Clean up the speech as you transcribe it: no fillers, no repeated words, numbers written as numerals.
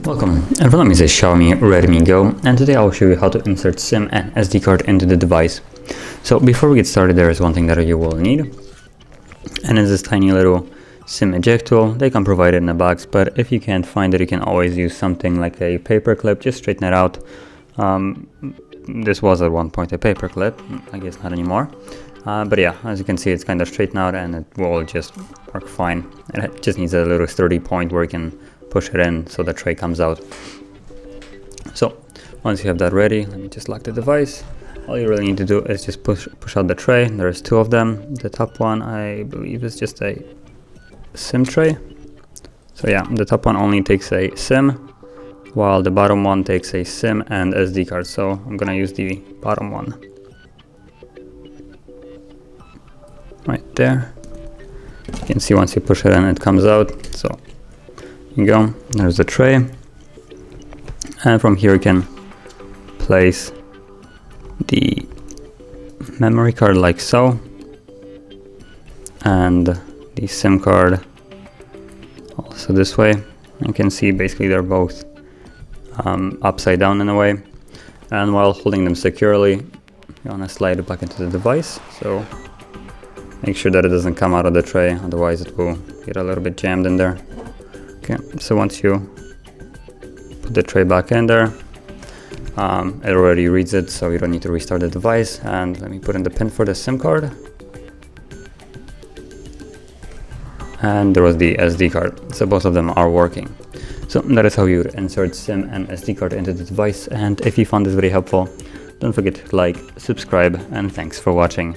Welcome, in front of me is a Xiaomi Redmi Go, and today I'll show you how to insert SIM and SD card into the device. So before we get started, there is one thing that you will need, and it's this tiny little SIM eject tool. They can provide it in a box, but if you can't find it, you can always use something like a paper clip. Just straighten it out. This was at one point a paper clip, I guess not anymore. But yeah, as you can see, it's kind of straightened out and it will just work fine. It just needs a little sturdy point where you can push it in so the tray comes out. So once you have that ready, let me just lock the device. All you really need to do is just push out the tray. There's two of them. The top one, I believe, is just a SIM tray. So yeah, the top one only takes a SIM, while the bottom one takes a SIM and SD card. So I'm gonna use the bottom one. Right there. You can see once you push it in, it comes out. So you go, there's the tray, and from here you can place the memory card like so, and the SIM card also this way. You can see basically they're both upside down in a way, and while holding them securely, you want to slide it back into the device. So make sure that it doesn't come out of the tray, otherwise it will get a little bit jammed in there. Okay, so once you put the tray back in there, it already reads it, so you don't need to restart the device. And let me put in the pin for the SIM card. And there was the SD card, so both of them are working. So that is how you insert SIM and SD card into the device. And if you found this very helpful, don't forget to like, subscribe, and thanks for watching.